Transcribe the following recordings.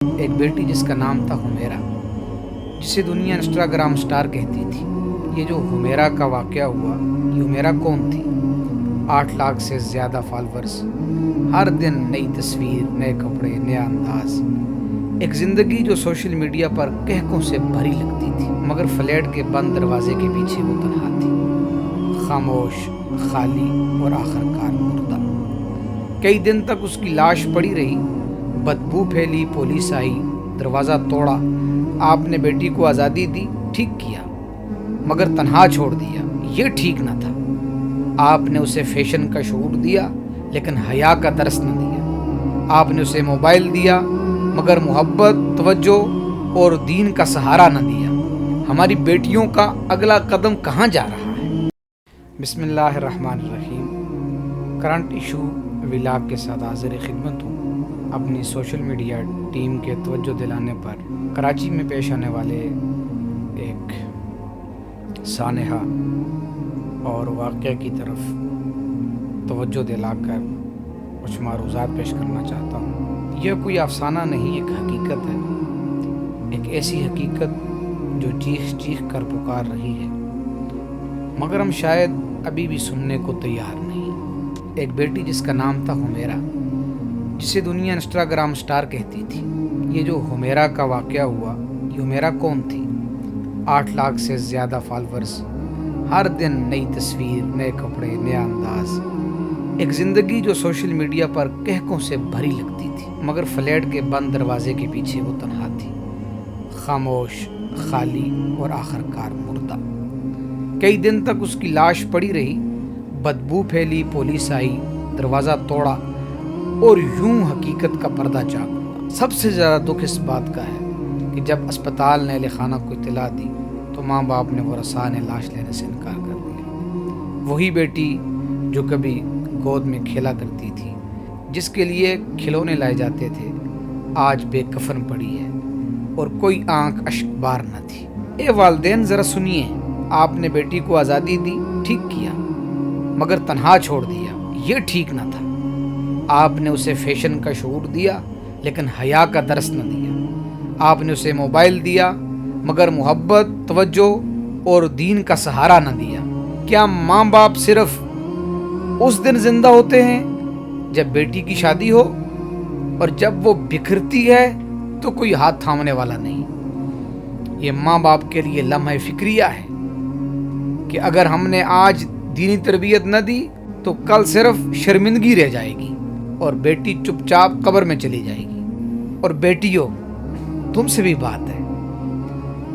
ایک بیٹی جس کا نام تھا حمیرہ، جسے دنیا انسٹاگرام سٹار کہتی تھی۔ یہ جو حمیرہ کا واقعہ ہوا، یہ حمیرہ کون تھی؟ 8 لاکھ سے زیادہ فالورز، ہر دن نئی تصویر، نئے کپڑے، نیا انداز، ایک زندگی جو سوشل میڈیا پر کہکوں سے بھری لگتی تھی، مگر فلیٹ کے بند دروازے کے پیچھے وہ تنہا تھی، خاموش، خالی اور آخرکار مردہ۔ کئی دن تک اس کی لاش پڑی رہی، بدبو پھیلی، پولیس آئی، دروازہ توڑا، آپ نے بیٹی کو آزادی دی، ٹھیک کیا، مگر تنہا چھوڑ دیا، یہ ٹھیک نہ تھا۔ آپ نے اسے فیشن کا شعور دیا لیکن حیا کا درس نہ دیا۔ آپ نے اسے موبائل دیا مگر محبت، توجہ اور دین کا سہارا نہ دیا۔ ہماری بیٹیوں کا اگلا قدم کہاں جا رہا ہے؟ بسم اللہ الرحمن الرحیم۔ کرنٹ ایشو ولاگ کے ساتھ حاضر خدمت ہوں۔ اپنی سوشل میڈیا ٹیم کے توجہ دلانے پر کراچی میں پیش آنے والے ایک سانحہ اور واقعہ کی طرف توجہ دلا کر کچھ معروضات پیش کرنا چاہتا ہوں۔ یہ کوئی افسانہ نہیں، ایک حقیقت ہے، ایک ایسی حقیقت جو چیخ چیخ کر پکار رہی ہے، مگر ہم شاید ابھی بھی سننے کو تیار نہیں۔ ایک بیٹی جس کا نام تھا حمیرہ، جسے دنیا انسٹاگرام سٹار کہتی تھی۔ یہ جو حمیرہ کا واقعہ ہوا، یہ حمیرہ کون تھی؟ 8 لاکھ سے زیادہ فالورز، ہر دن نئی تصویر، نئے کپڑے، نیا انداز، ایک زندگی جو سوشل میڈیا پر کہکوں سے بھری لگتی تھی، مگر فلیٹ کے بند دروازے کے پیچھے وہ تنہا تھی، خاموش، خالی اور آخرکار مردہ۔ کئی دن تک اس کی لاش پڑی رہی، بدبو پھیلی، پولیس آئی، دروازہ توڑا اور یوں حقیقت کا پردہ چاک ہوا۔ سب سے زیادہ دکھ اس بات کا ہے کہ جب اسپتال نے اہل خانہ کو اطلاع دی تو ماں باپ نے ورثاء نے لاش لینے سے انکار کر دیا۔ وہی بیٹی جو کبھی گود میں کھیلا کرتی تھی، جس کے لیے کھلونے لائے جاتے تھے، آج بے کفن پڑی ہے اور کوئی آنکھ اشک بار نہ تھی۔ اے والدین، ذرا سنیے، آپ نے بیٹی کو آزادی دی، ٹھیک کیا، مگر تنہا چھوڑ دیا، یہ ٹھیک نہ تھا۔ آپ نے اسے فیشن کا شعور دیا لیکن حیا کا درس نہ دیا۔ آپ نے اسے موبائل دیا مگر محبت، توجہ اور دین کا سہارا نہ دیا۔ کیا ماں باپ صرف اس دن زندہ ہوتے ہیں جب بیٹی کی شادی ہو، اور جب وہ بکھرتی ہے تو کوئی ہاتھ تھامنے والا نہیں؟ یہ ماں باپ کے لیے لمحہ فکریہ ہے کہ اگر ہم نے آج دینی تربیت نہ دی تو کل صرف شرمندگی رہ جائے گی اور بیٹی چپ چاپ قبر میں چلی جائے گی۔ اور بیٹیوں، تم سے بھی بات ہے،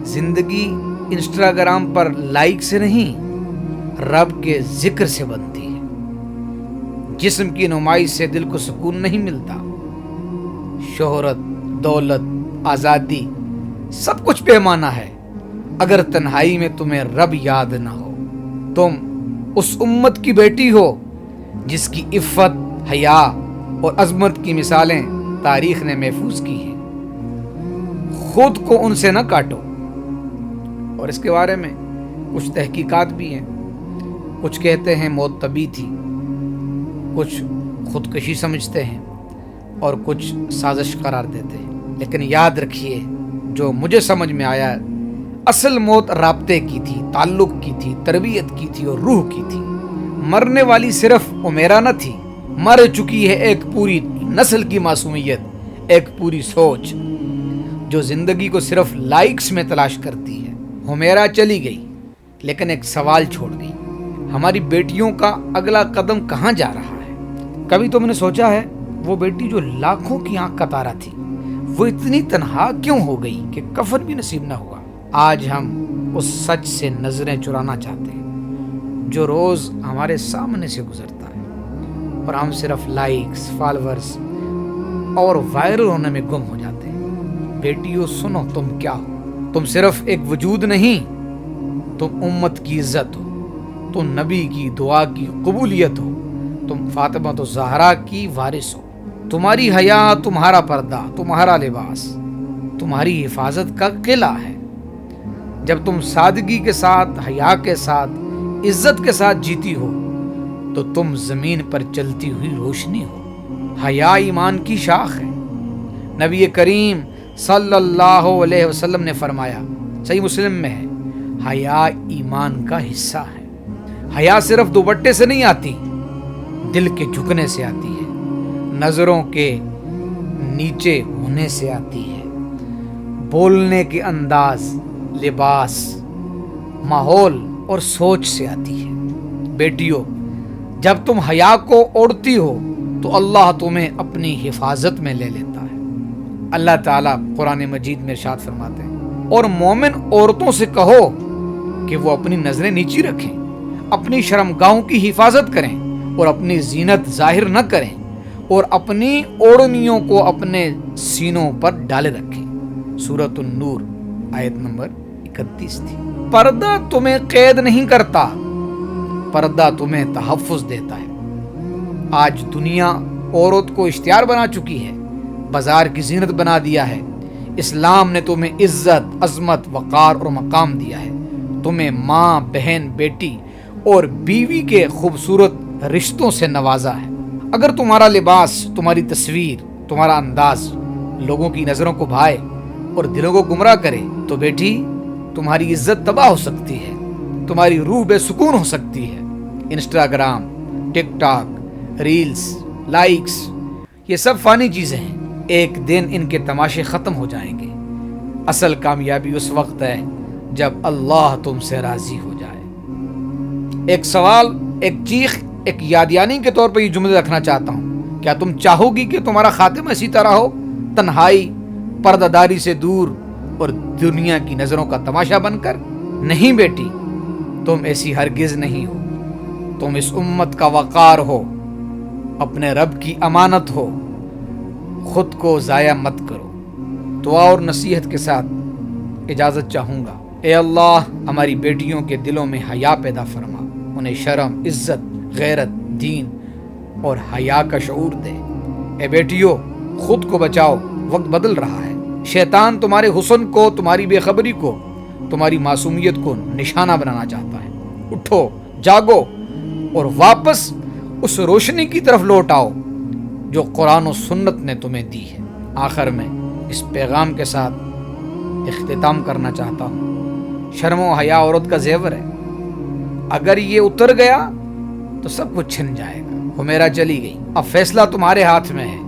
زندگی انسٹاگرام پر لائک سے نہیں، رب کے ذکر سے بنتی ہے۔ جسم کی نمائش سے دل کو سکون نہیں ملتا۔ شہرت، دولت، آزادی، سب کچھ پیمانہ ہے اگر تنہائی میں تمہیں رب یاد نہ ہو۔ تم اس امت کی بیٹی ہو جس کی عفت، حیا اور عظمت کی مثالیں تاریخ نے محفوظ کی ہیں۔ خود کو ان سے نہ کاٹو۔ اور اس کے بارے میں کچھ تحقیقات بھی ہیں۔ کچھ کہتے ہیں موت طبی تھی، کچھ خودکشی سمجھتے ہیں اور کچھ سازش قرار دیتے ہیں، لیکن یاد رکھیے، جو مجھے سمجھ میں آیا، اصل موت رابطے کی تھی، تعلق کی تھی، تربیت کی تھی اور روح کی تھی۔ مرنے والی صرف حمیرہ نہ تھی، مر چکی ہے ایک پوری نسل کی معصومیت، ایک پوری سوچ جو زندگی کو صرف لائکس میں تلاش کرتی ہے۔ حمیرہ چلی گئی لیکن ایک سوال چھوڑ گئی، ہماری بیٹیوں کا اگلا قدم کہاں جا رہا ہے؟ کبھی تو میں نے سوچا ہے، وہ بیٹی جو لاکھوں کی آنکھ کا تارا تھی، وہ اتنی تنہا کیوں ہو گئی کہ کفن بھی نصیب نہ ہوا؟ آج ہم اس سچ سے نظریں چرانا چاہتے ہیں جو روز ہمارے سامنے سے گزرتا ہے، اور ہم صرف لائکس، فالورز اور وائرل ہونے میں گم ہو جاتے ہیں۔ بیٹیوں سنو، تم کیا ہو؟ تم صرف ایک وجود نہیں، تم امت کی عزت ہو، تم نبی کی دعا کی قبولیت ہو، تم فاطمہ الزہرا کی وارث ہو۔ تمہاری حیا تمہارا پردہ، تمہارا لباس، تمہاری حفاظت کا قلعہ ہے۔ جب تم سادگی کے ساتھ، حیا کے ساتھ، عزت کے ساتھ جیتی ہو تو تم زمین پر چلتی ہوئی روشنی ہو۔ حیا ایمان کی شاخ ہے۔ نبی کریم صلی اللہ علیہ وسلم نے فرمایا، صحیح مسلم میں ہے، حیا ایمان کا حصہ ہے۔ حیا صرف دوپٹے سے نہیں آتی، دل کے جھکنے سے آتی ہے، نظروں کے نیچے ہونے سے آتی ہے، بولنے کے انداز، لباس، ماحول اور سوچ سے آتی ہے۔ بیٹیوں، جب تم حیا کو اوڑھتی ہو تو اللہ تمہیں اپنی حفاظت میں لے لیتا ہے۔ اللہ تعالیٰ قرآن مجید میں ارشاد فرماتے ہیں، اور مومن عورتوں سے کہو کہ وہ اپنی نظریں نیچی رکھیں، اپنی شرمگاہوں کی حفاظت کریں اور اپنی زینت ظاہر نہ کریں، اور اپنی اوڑھنیوں کو اپنے سینوں پر ڈالے رکھیں۔ سورۃ النور آیت نمبر 31 تھی۔ پردہ تمہیں قید نہیں کرتا، پردہ تمہیں تحفظ دیتا ہے۔ آج دنیا عورت کو اشتہار بنا چکی ہے، بازار کی زینت بنا دیا ہے۔ اسلام نے تمہیں عزت، عظمت، وقار اور مقام دیا ہے، تمہیں ماں، بہن، بیٹی اور بیوی کے خوبصورت رشتوں سے نوازا ہے۔ اگر تمہارا لباس، تمہاری تصویر، تمہارا انداز لوگوں کی نظروں کو بھائے اور دلوں کو گمراہ کرے تو بیٹی تمہاری عزت تباہ ہو سکتی ہے، تمہاری روح بے سکون ہو سکتی ہے۔ انسٹاگرام، ٹک ٹاک، ریلز، لائکس، یہ سب فانی چیزیں ہیں، ایک دن ان کے تماشے ختم ہو جائیں گے۔ اصل کامیابی اس وقت ہے جب اللہ تم سے راضی ہو جائے۔ ایک سوال، ایک چیخ، ایک یادیانی کے طور پر یہ جملے رکھنا چاہتا ہوں، کیا تم چاہو گی کہ تمہارا خاتمہ اسی طرح ہو، تنہائی، پردہ داری سے دور اور دنیا کی نظروں کا تماشا بن کر؟ نہیں بیٹی، تم ایسی ہرگز نہیں ہو، تم اس امت کا وقار ہو، اپنے رب کی امانت ہو، خود کو ضائع مت کرو۔ دعا اور نصیحت کے ساتھ اجازت چاہوں گا۔ اے اللہ، ہماری بیٹیوں کے دلوں میں حیا پیدا فرما، انہیں شرم، عزت، غیرت، دین اور حیا کا شعور دے۔ اے بیٹیوں، خود کو بچاؤ، وقت بدل رہا ہے۔ شیطان تمہارے حسن کو، تمہاری بے خبری کو، تمہاری معصومیت کو نشانہ بنانا چاہتا ہے۔ اٹھو، جاگو اور واپس اس روشنی کی طرف لوٹ آؤ جو قرآن و سنت نے تمہیں دی ہے۔ آخر میں اس پیغام کے ساتھ اختتام کرنا چاہتا ہوں، شرم و حیا عورت کا زیور ہے، اگر یہ اتر گیا تو سب کچھ چھن جائے گا۔ حمیرہ چلی گئی، اب فیصلہ تمہارے ہاتھ میں ہے۔